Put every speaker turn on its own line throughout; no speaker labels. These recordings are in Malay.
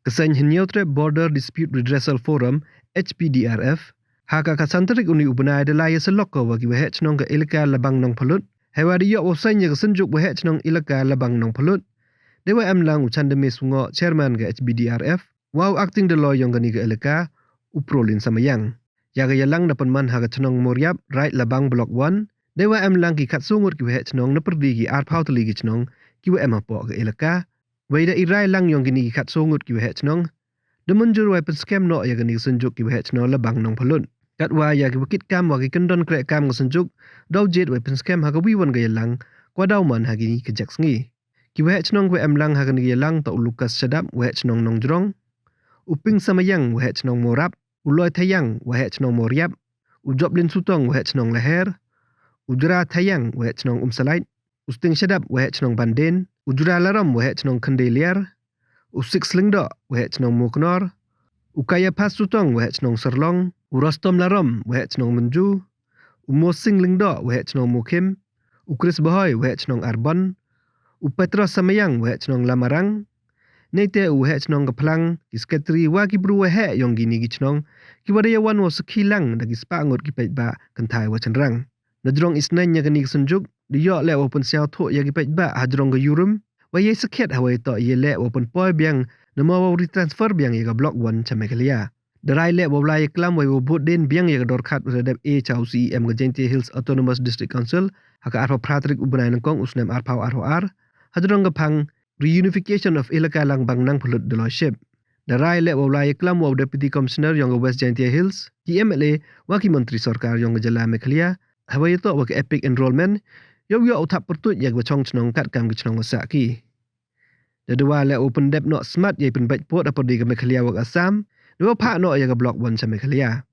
Seiñ Border Dispute Redressal Forum HPDRF haka kasantarik uni ubnai de laya seloko wagi Waheh Chnong ke Elaka Labang Nangphyllut hewa di yok wosainya ke Synjuk Waheh Chnong Elaka Labang Nangphyllut dewa amlang ucan demi sungo chairman ke HPDRF wow acting de lo yang gani ke Elaka uprolin samayang yaga yalang dapan man haka Chnong Moriap right Labang Block 1 dewa amlang ki kat sungut ki Waheh Chnong na perdi ki arpau teli ki Chnong ki wa emapo ke Elaka Wyrta irai lang yang gini kat sungut ki Waheh Chnong demunjur wa scam no ya gani Synjuk ki Waheh Chnong Labang Nangphyllut kat wa ya ki bukit kam wa ki kendon krek kam ke Synjuk dau jet wa scam ha ka wi wan ga yalang kwa dau man ha gini ke jak sngi ki Waheh Chnong wa amlang ha gani yalang ta ulukas sedap Waheh Chnong nong jrong uping samayang Waheh Chnong morap uloi thayang Waheh Chnong moriap ujoblin sutong Waheh Chnong leher ujra thayang Waheh Chnong salait usting sedap Waheh Chnong banden ujura laram Waheh Chnong kendeliar usik slingdo Waheh Chnong muknor ukaya pas sutong Waheh Chnong serlong urostom laram Waheh Chnong menju umosing lingdo Waheh Chnong mukim ukris bahoy Waheh Chnong arbon upetros samayang Waheh Chnong lamarang nete Waheh Chnong keplang isketri wa ki bru Waheh yong gini gi Chnong ki wadaya wan wo sekilang dagi spangut ki paitba kentai wa cenrang nadrong isnanya gani Synjuk di yok le open siao tho ya gi paitba hadrong ga yurum wa ye seket hawai to ye le open poi biang nama wa retransfer biang ye ga block 1 chamekalia darai le wa blai klam wa bot den biang ye ga dorkhat redap a chau cem ga jente hills autonomous district council haka arpa pratrik ubnai nangkong usnem arpau arhoar hadrong ga phang reunification of Elaka Labang Nangphyllut dealership darai le wa blai klam wa deputy commissioner yang ga west jente hills gmla wa ki menteri sarkar yang ga jala mekalia hawai to wa ka epic enrollment yo utap pertut yak bachong Chnong kat kam Chnong wasak ki dadwa le open dep no smart ye pen bait pot apa di ke mekhalia wak asam dua pak no ya ke block 1 sa mekhalia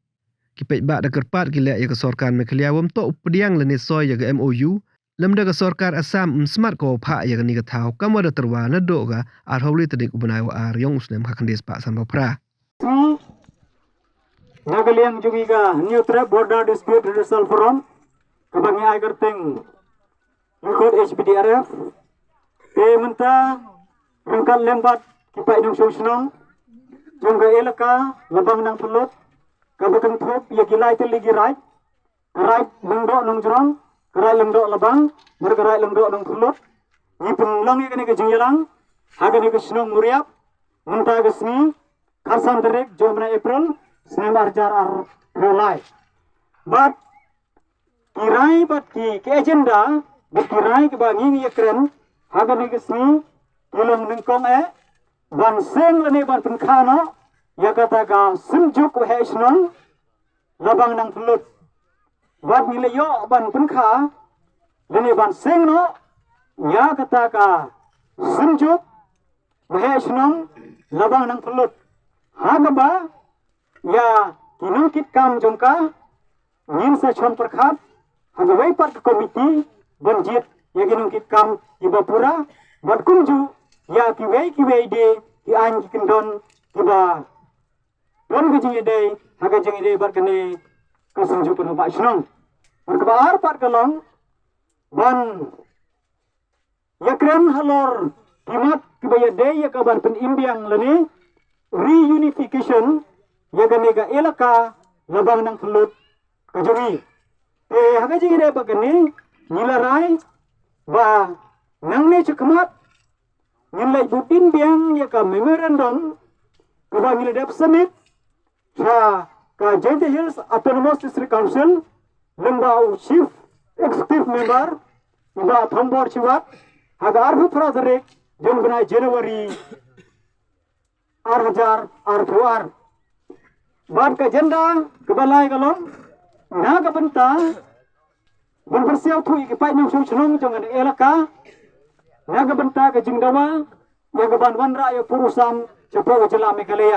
ki pet ba da kerpat ki le ya ke sorkar mekhalia wam to updiang le ne soy ya ke MOU lam da ke sorkar asam smart ko pak ya ke ni ke thau kam wa da terwa na do ga ar holi tedik ubnai wa ar yong usnem khakandes pak san pra
Nagaliang jugi ka new trap border dispute redressal forum kabangi ay kerting Record HPDRF Menta Rangkat lembat Kipai nung Chnong Jongga Elaka Labang Nangphyllut Kabakan Thup Yakilai Tiligi Right Right Lengdok Nung Jrong Right Lengdok Labang Mereka Right Lengdok Nangphyllut Yipun Long Yakani ke Jingyalang Hagani ke Chnong Muriap Menta ke Sni Karsan Terik Jomna April Snem Arjar Ar Rolai But Kirai But Ki agenda Berkirai ke bangi ya keren haga ni kesni tolong nengkong ban seng lene ban penkano ya kata ka Synjuk Waheh Chnong Labang Nangphyllut ban ni leyo ban penkha lene ban seng no ya kata ka Synjuk Waheh Chnong Labang Nangphyllut haga ba ya kinungkit kam jongka ngin sa chon perkhat haga wai pat komiti banjit ya ginung kam ibapura ban kunju ya kiwei de ki an ki kendon kiba don gejing de haga jing de bar kene ka Synjuk no ba Chnong ban ka ar pat kalong ban ya kren halor kimat kibaya de ya ka ban pen imbiang lene reunification ya gane ga Elaka Labang Nangphyllut ka jogi haga jing de ba kene nilarai ba nangne chakmat nilai butin biang ya ka memorandum ka nilai summit sa ka Jente Hills Autonomous District Council lembau chief executive member ba thambor chiwat haga arhu pradare jon bana January 2024 bad ka jenda kebalai kalong na ka benta ban bersiau thui ke pai nung Chnong jangan Elaka naga benta ke jingdawa ya ke ban wanra ya purusam cepo jela mekalaya